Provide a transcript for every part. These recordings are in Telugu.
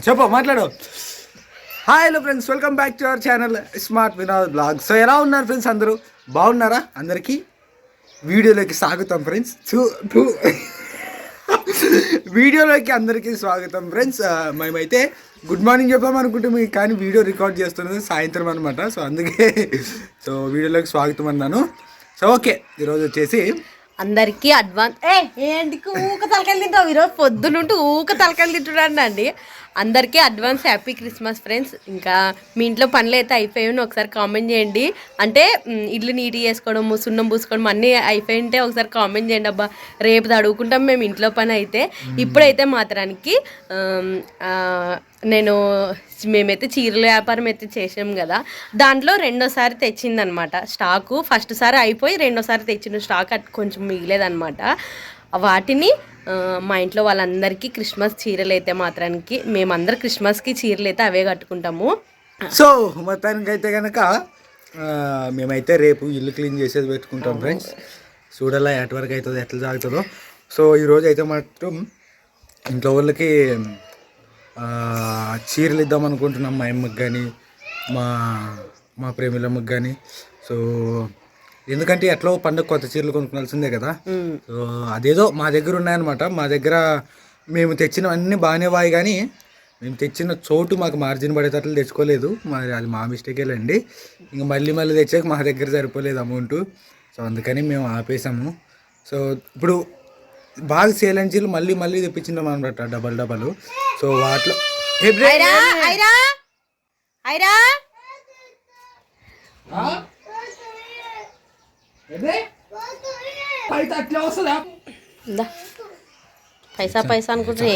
చెప్పు మాట్లాడు. Hi hello friends, welcome back to our channel smart Vinod blog. So ఎలా ఉన్నారు ఫ్రెండ్స్? అందరూ బాగున్నారా? అందరికీ వీడియోలోకి స్వాగతం ఫ్రెండ్స్. వీడియోలోకి అందరికీ స్వాగతం ఫ్రెండ్స్. మేమైతే గుడ్ మార్నింగ్ చెప్పాం అనుకుంటే కానీ వీడియో రికార్డ్ చేస్తున్నది సాయంత్రం అనమాట. సో అందుకే వీడియోలోకి స్వాగతం అన్నాను. సో ఓకే, ఈరోజు వచ్చేసి అందరికీ అడ్వాన్స్ ఏంటికి ఊక తలకాయలు తింటావు ఈరోజు పొద్దునుంటూ ఊక తలకాయలు తింటున్నాను అండి. అందరికీ అడ్వాన్స్ హ్యాపీ క్రిస్మస్ ఫ్రెండ్స్. ఇంకా మీ ఇంట్లో పనులు అయితే అయిపోయాయని ఒకసారి కామెంట్ చేయండి. అంటే ఇల్లు నీట్ చేసుకోవడము, సున్నం పూసుకోవడం అన్నీ అయిపోయి ఉంటే ఒకసారి కామెంట్ చేయండి. అబ్బా రేపు అడుగుకుంటాం మేము ఇంట్లో పని అయితే. ఇప్పుడైతే మాత్రానికి మేమైతే చీరల వ్యాపారం అయితే చేసాం కదా, దాంట్లో రెండోసారి తెచ్చిందనమాట స్టాకు. ఫస్ట్ సారి అయిపోయి రెండోసారి తెచ్చిన స్టాక్ కొంచెం మిగిలేదనమాట. వాటిని మా ఇంట్లో వాళ్ళందరికీ క్రిస్మస్ చీరలు అయితే మాత్రానికి మేమందరం క్రిస్మస్కి చీరలు అయితే అవే కట్టుకుంటాము. సో మొత్తానికి అయితే కనుక మేమైతే రేపు ఇల్లు క్లీన్ చేసేది పెట్టుకుంటాం ఫ్రెండ్స్. చూడాలా ఎటు వరకు అవుతుందో, ఎట్లా సాగుతుందో. సో ఈరోజు అయితే మాత్రం ఇంట్లో వాళ్ళకి చీరలు ఇద్దాం అనుకుంటున్నాం. మా అమ్మకి కానీ మా ప్రేమిలమ్మకి కానీ. సో ఎందుకంటే ఎట్లా పండుగ కొత్త చీరలు కొనుక్కోవాల్సిందే కదా. సో అదేదో మా దగ్గర ఉన్నాయన్నమాట. మా దగ్గర మేము తెచ్చినవన్నీ బాగానే వాయి, కానీ మేము తెచ్చిన చోటు మాకు మార్జిన్ పడేటట్లు తెచ్చుకోలేదు. అది మా మిస్టేకేలండి. ఇంకా మళ్ళీ తెచ్చాక మా దగ్గర సరిపోలేదు అమౌంట్. సో అందుకని మేము ఆపేసాము. సో ఇప్పుడు బాగా సేల్ అయిన చీరలు మళ్ళీ తెప్పించినాం అనమాట, డబల్. సో వాటిలో పైసా అనుకుంటే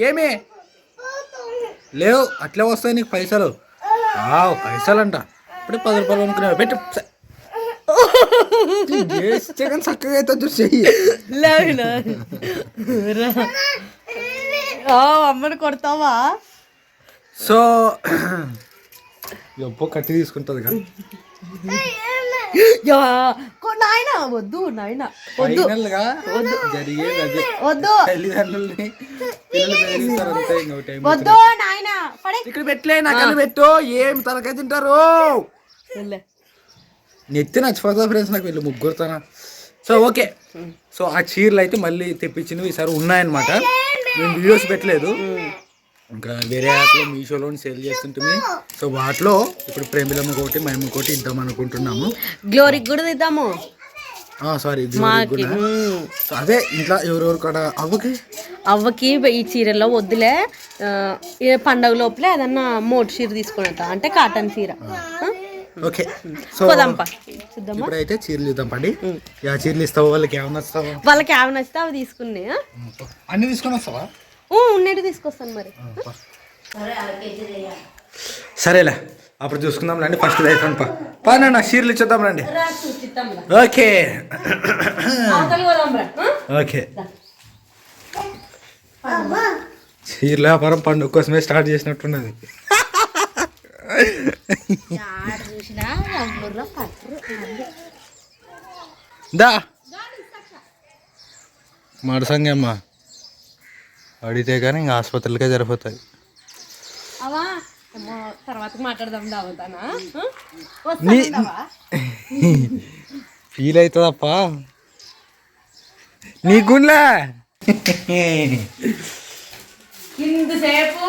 ఏమే లేవు, అట్లా వస్తాయి నీకు పైసలు. పైసలంట ఇప్పుడు 10 రూపాయలు అనుకున్నావు. పెట్టు చక్కగా అయితే చూసేయి. అమ్మని కొడతావా? సో ఎప్పో కట్టి తీసుకుంటుంది కదా. నాయన వద్దు, నాయన వద్దు. జరిగేది అదే, తల్లిదండ్రుల్ని పిల్లలు పెరిగిస్తారు అంతే. వద్దు నాయన, ఇక్కడ పెట్టలే నాకు పెట్టు. ఏం తలకాయ తింటారు? నెత్తి నచ్చిపోతా ఫ్రెండ్స్ నాకు వీళ్ళు ముగ్గురుతానా. సో ఓకే, సో ఆ చీరలు అయితే మళ్ళీ తెప్పించినవి ఈసారి ఉన్నాయన్నమాట. మేము వీడియోస్ పెట్టలేదు, ఇంకా వేరే యాప్లో మీషోలో సేల్ చేస్తుంటుంది. సో వాటిలో ఇప్పుడు ప్రేమిలమ్మ కోటి మేము కోటి ఇద్దాం అనుకుంటున్నాము. గ్లోరీకి కూడా ఇద్దాము. సారీ, అదే ఇంట్లో ఎవరెవరు కూడా అవ్వకి ఈ చీరలో వద్దులే, పండగ లోపలే ఏదన్నా మోటు చీర తీసుకుని అంటే కాటన్ చీర. ఓకే, సో ఇప్పుడైతే చీరలు ఇద్దాం పండి. చీరలు ఇస్తావు వాళ్ళకి ఏమైనా వస్తావా? వాళ్ళకి ఏమైనా వస్తే అవి తీసుకుని అన్ని తీసుకొని వస్తావా? ఉన్నట్టు తీసుకొస్తాను మరి. సరేలే, అప్పుడు చూసుకుందాం రండి. ఫస్ట్ అయిపోయింది నా చీరలు ఇచ్చేద్దాం రండి. ఓకే ఓకే, చీరల వ్యాపారం పండుగ కోసమే స్టార్ట్ చేసినట్టున్నది. దా మడసంగమ్మా అడిగితే కానీ ఇంకా ఆసుపత్రులకే సరిపోతాయి. తర్వాత మాట్లాడదాం. ఫీల్ అవుతుందప్ప నీ గుండ్లే. ఇంతసేపు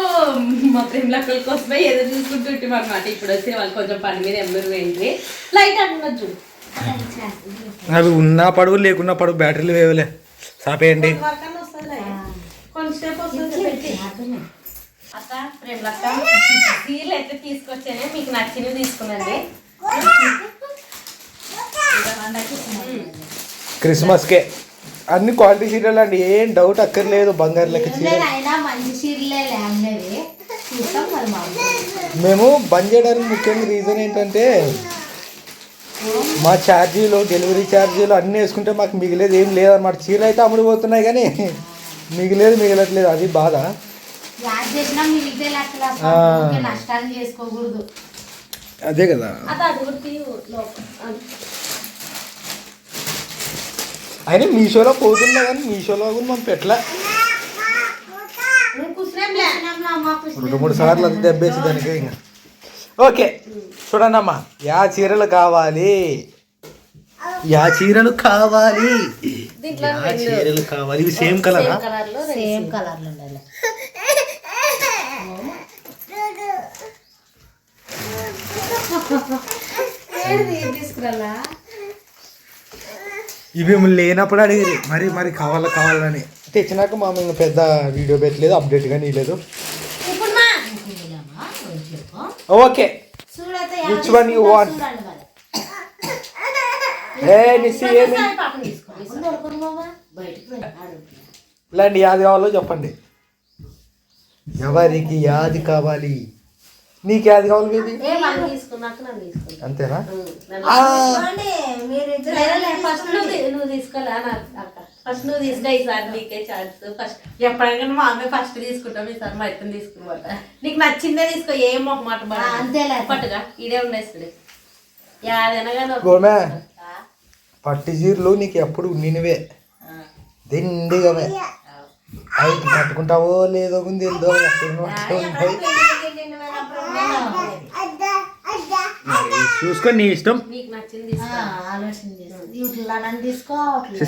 మా ప్రేమలక్కల కోసమే ఎదురు చూసుకుంటుంటాం అనమాట. ఇప్పుడు వచ్చి వాళ్ళు కొంచెం పని మీద ఎమ్మరు పోయింది. లైట్ అంటున్నచ్చు అవి ఉన్నా పడువు లేకున్నా పడువు, బ్యాటరీలు వేయలే. సాపేయండి. కొంచెంసేపు అక్క ప్రేమలక్క చీరలు అయితే తీసుకొచ్చానే, మీకు నచ్చినవి తీసుకున్నాండి. క్రిస్మస్కే అన్ని క్వాలిటీ చీరలు అండి, ఏం డౌట్ అక్కర్లేదు. బంగారు లెక్క చీర మేము బంద్ చేయడానికి ముఖ్యంగా రీజన్ ఏంటంటే మా ఛార్జీలు, డెలివరీ ఛార్జీలు అన్నీ వేసుకుంటే మాకు మిగిలేదు ఏం లేదన్నమాట. చీరలు అయితే అమ్ముడిపోతున్నాయి కానీ మిగలట్లేదు, అది బాధ. అదే కదా. అయినా మీషోలో పోతున్నా కానీ మీషోలో కూడా మనం పెట్టలే. 2-3 సార్లు అది దెబ్బేసి దానికి ఇంకా ఓకే. చూడండి అమ్మా, యా చీరలు కావాలి, యా చీరలు కావాలి, యా చీరలు కావాలి. ఇవి సేమ్ కలరా? సేమ్ కలర్లు ఉండాలి. తీసుకురా. ఇవి లేనప్పుడు అడిగి మరి కావాలని తెచ్చినాక మా మేము పెద్ద వీడియో పెట్టలేదు, అప్డేట్ కానీ లేదు. Okay, which one you want? ఇలాంటి యాది కావాలో చెప్పండి. ఎవరికి యాది కావాలి? నీకు యాది కావాలి బేబీ? అంతేనా? నువ్వు తీసుకోలే ఫస్ట్ నువ్వు తీసుకో. ఈసారి నీకే ఛాన్స్. ఫస్ట్ ఎప్పుడైనా మా అమ్మాయి ఫస్ట్ తీసుకుంటాం, ఈసారి మా ఇద్దరు తీసుకున్నమాట. నీకు నచ్చిందే తీసుకో, ఏం ఒక మాట అంతేలే. పట్టుగా ఇదే ఉండేస్తుంది. యాదనగా పట్టు చీరలు నీకు ఎప్పుడు నినివే దిండిగవే. అయితే కట్టుకుంటావో లేదో తెలియదో చూసుకొని నీ ఇష్టం.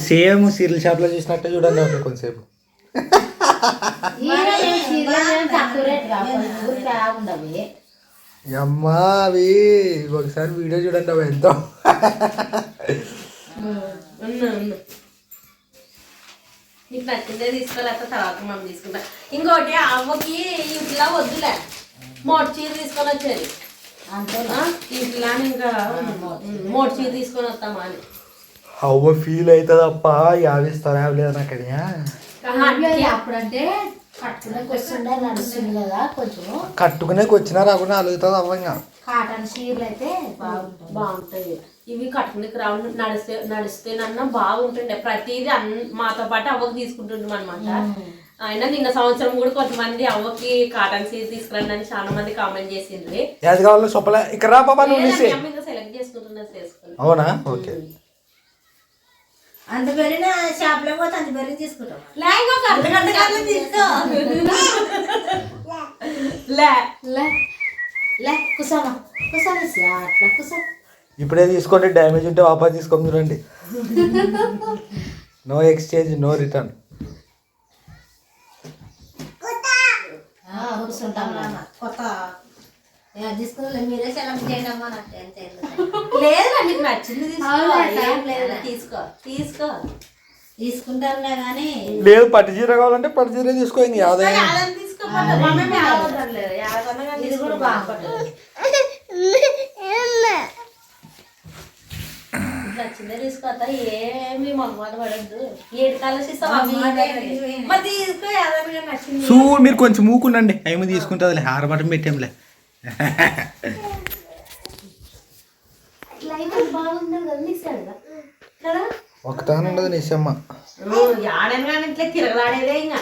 సేమ్ సీరియల్ షాప్ లో చూసినట్టే చూడండి అప్పుడు కొంతసేపు. అమ్మా అవి ఒకసారి వీడియో చూడండి అవి ఎంతో. నీకు నచ్చిందే తీసుకోలేక తర్వాత మనం తీసుకుంటా. ఇంకోటి అవ్వకి ఇట్లా వద్దులే, మోటు చీర తీసుకొని వచ్చేది. ఇట్లా ఇంకా మోటు చీర తీసుకొని వస్తామా అని అవ్వ ఫీల్ అవుతుంది అప్ప. యావిస్తారా లేదా నాకు అది అప్పుడంటే కట్టుకునేకి వచ్చినా రాకుండా అలుగుతుంది అవ్వ. ఇంకా కాటన్ చీరలు అయితే బాగుంటాయి. ఇవి కట్టుకునే రావు, నడిస్తేనన్నా బాగుంటుండే. ప్రతిదీ మాతో పాటు అవ్వకి తీసుకుంటుంటాం అనమాట. అయినా నిన్న సంవత్సరం కూడా కొంతమంది అవ్వకి కాటన్ సీజ్ తీసుకురండి అని చాలా మంది కామెంట్ చేసిండ్రి. ఏది కావాలో చెప్పలే. ఇక్కడ రా పాపా, ఇంకా సెలెక్ట్ చేసుకుంటున్నా. అవునా? ఓకే. అంత పెరిగిన షాప్ లో పోతే అంత పెరిగి తీసుకుంటాం. ఇప్పుడే తీసుకోండి, డ్యామేజ్ ఉంటే వాపస్ తీసుకొని చూడండి. No exchange, no return. లేదు నీకు నచ్చింది తీసుకో. తీసుకుంటారులే కానీ లేదు, పట్టు చీర కావాలంటే పట్టు చీర తీసుకో. ఇంక ఆదాయం ఇది కూడా బాగుంటుంది. నచ్చిందే తీసుకోతా, ఏమి మొహమాట పడద్దు. 7 కలర్స్ ఇస్తాం. తీసుకో, ఏదైనా నచ్చింది. మీరు కొంచెం మూకుండండి, ఏమి తీసుకుంటుందిలే. హారబటం పెట్టాంలే. ఒకటాన ఉండదు నిశమ్మ. ఇట్లా తిరగలాడేదే ఇంకా.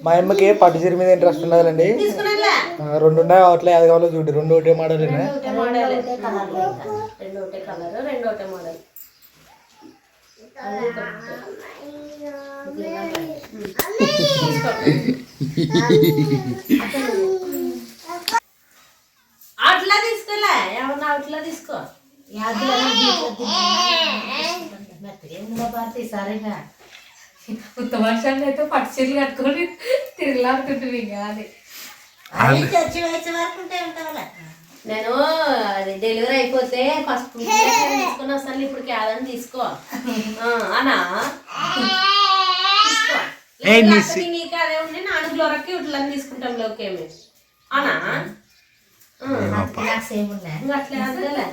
మా అమ్మకి పట్టు చీర మీద ఇంట్రెస్ట్ ఉండదండి. 2 ఉన్నాయి, అవట్లే అది కావాలో చూడు. 2 ఒకటే మోడల్. అట్లా తీసుకోలే, ఏమన్నా అట్లా తీసుకో. సరేగా ఉత్త వర్షాన్ని అయితే పట్టు చీరలు కట్టుకొని తిరగలాడుతుంటుంది. కానీ నేను అది డెలివరీ అయిపోతే ఫస్ట్ తీసుకొని వస్తాను. ఇప్పుడు క్యాదని తీసుకో అనా నీకు అదే ఉండి 4 గ్లోరకి ఇట్లా తీసుకుంటాం. లోకేమి అనా అట్లే అదేలే.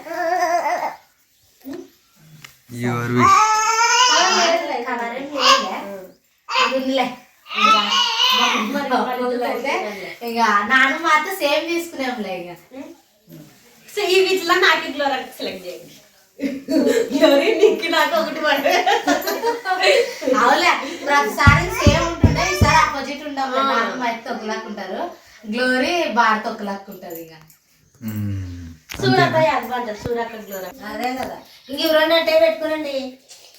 ఇక నాన్న మాత్రం సేమ్ తీసుకునేంలే. ఇక ఇవి ఇట్లా నాకు గ్లోరకి సెలెక్ట్ చేయండి. నీకు నాకు ఒకటి అవులే, ప్రతిసారి సేమ్ ఉంటుండే, ఈసారి ఆపోజిట్ ఉండవు. నాన్న అయితే ఒకలాక్కుంటారు, గ్లోరీ భారత్ ఒకలాక్కుంటది. ఇక సూరక్క అడ్వాంటేజ్, సూరక్క గ్లోరీ అదే కదా. ఇంక ఇవి 2 అంటే పెట్టుకోనండి.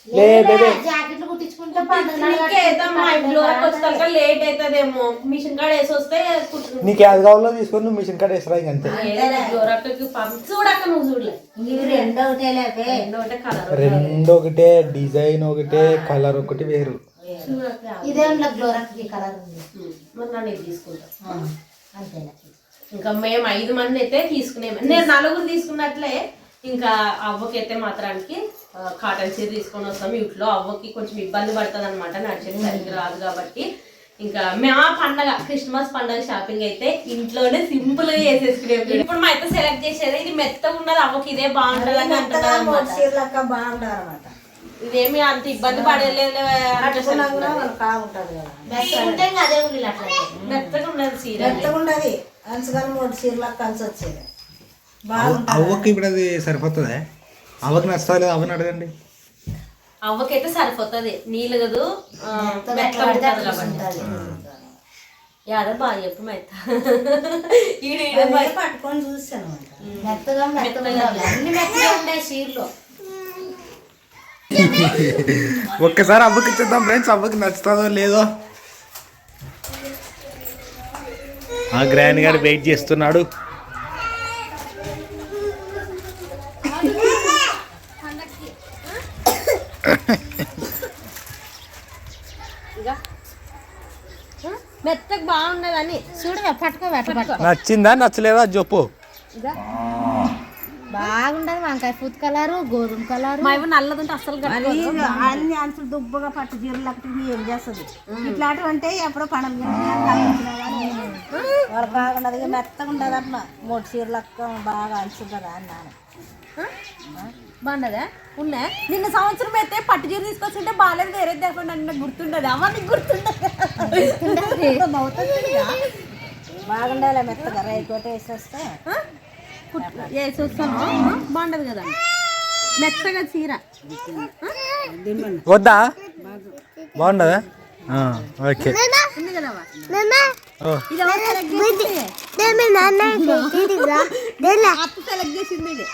లే బేబే జాకెట్లు కుట్టించుకుంటే పండుగ లేట్ అవుతుందేమో మిషన్ కాడ వేసి వస్తే నీకు ఏది కావాలో తీసుకొని నువ్వు మిషన్ కాడ వేసరా ఇంక అంతే. చూడక్క నువ్వు చూడలే ఇవి రెండో ఒకటే లేపే కలర్ రెండు ఒకటే, డిజైన్ ఒకటే, కలర్ ఒకటి వేరు. ఇదే ఉన్న గ్లోరక్కి కలర్ ఉంది మరి నన్ను ఇది తీసుకుంటా అంతేనా. ఇంకా మేము 5 మంది అయితే తీసుకునే, నేను 4 తీసుకున్నట్లే. ఇంకా అవ్వకైతే మాత్రానికి కాటన్ చీర తీసుకొని వస్తాం. ఇంట్లో అవ్వకి కొంచెం ఇబ్బంది పడుతుంది అనమాట, నడిచేది సరిగ్గా రాదు కాబట్టి. ఇంకా మా పండగ క్రిస్మస్ పండగ షాపింగ్ అయితే ఇంట్లోనే సింపుల్ గా చేసేసుకునేది. ఇప్పుడు మా అయితే సెలెక్ట్ చేసేది ఇది మెత్తగా ఉన్నది, అవ్వకి ఇదే బాగుంటది అని అంటున్నారు అన్నమాట. ఇదేమి అంత ఇబ్బంది పడలేదు, మెత్తగా ఉంటే ఇంకా అదే ఉంది అట్లా మెత్తగా ఉన్నది చీర. ఉండదు అంచుగాని 3 చీరలకు కలిసి వచ్చేది. అవ్వకి ఇప్పుడు అది సరిపోతుందా? అవ్వకి నచ్చలేదు, అవ్వని అడగండి. అవ్వకైతే సరిపోతుంది, నీళ్ళు కదూ మెత్తగా ఉంటుంది కాబట్టి. యాదో బాగా చెప్పు మైత పట్టుకొని చూసాను మెత్తగా అన్ని మెత్తగా ఉంటాయి చీరలు. ఒక్కసారి అవ్వకి ఇచ్చేద్దాం ఫ్రెండ్స్, అవ్వకి నచ్చుతుందో లేదో. ఆ గ్రాండ్ గారు వెయిట్ చేస్తున్నాడు. మెత్తగా బాగున్నదని చూడవే పట్టుకో నచ్చిందా నచ్చలేదా చెప్పు. బాగుండదు వంకాయ పూత కలరు, గోధుమ కలరు. మా ఇవి నల్లదంటే అసలు అన్ని అంచులు దుబ్బగా పట్టు చీరలు అక్కడికి ఏం చేస్తుంది. ఇట్లాంటివి అంటే ఎప్పుడో పండుగ వాళ్ళు బాగుండదు, మెత్తగా ఉండదు అట్లా 3 చీరలకు బాగా అంచు కదా అన్నాను. బాగున్నదా ఉన్నా. నిన్న సంవత్సరం అయితే పట్టు చీర తీసుకొచ్చుంటే బాగాలేదు, వేరే తేకుండా నాకు గుర్తుండదు. అమ్మ నీకు గుర్తుండదు, బాగుండాలి మెత్తగా రైతు వేసేస్తే వేసి వస్తాను. బాగుండదు కదా మెత్తగా చీర. వద్దా బాగుండదా? ఓకే ఉంది కదా అత్త సెలెక్ట్ చేసింది. ఇది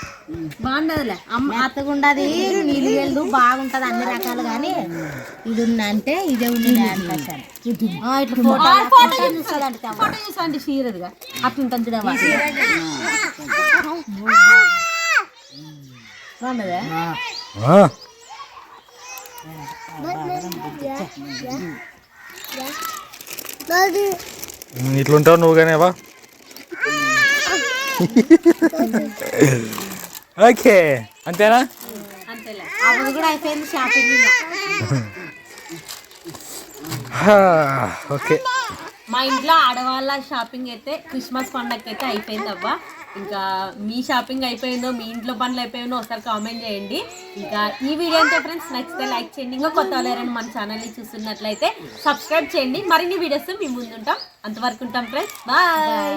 బాగుండదులే అమ్మ. మెత్తగా ఉండదు, నీళ్ళు వెళ్ళు బాగుంటది అన్ని రకాలు. కానీ ఇది ఉందంటే ఇదే ఉంది ఇట్లా ఫోటో చూసాండి చీరదిగా అట్లుంటుంది చూడవా. బాగుండదా? ఇట్లుంటావు నువ్వు కానేవా? ఓకే అంతేనా? అంతేలే. అవి కూడా అయిపోయింది షాపింగ్. ఓకే మా ఇంట్లో ఆడవాళ్ళ షాపింగ్ అయితే క్రిస్మస్ పండగకి అయితే అయిపోయింది అవ్వ. ఇంకా మీ షాపింగ్ అయిపోయిందో, మీ ఇంట్లో పనులు అయిపోయిందో ఒకసారి కామెంట్ చేయండి. ఇంకా ఈ వీడియో అంతే ఫ్రెండ్స్, నచ్చితే లైక్ చేయండి. ఇంకా కొత్త వాళ్ళని మన ఛానల్ని చూస్తున్నట్లయితే సబ్స్క్రైబ్ చేయండి. మరిన్ని వీడియోస్ మీ ముందుంటాం. అంతవరకు ఉంటాం ఫ్రెండ్స్, బాయ్.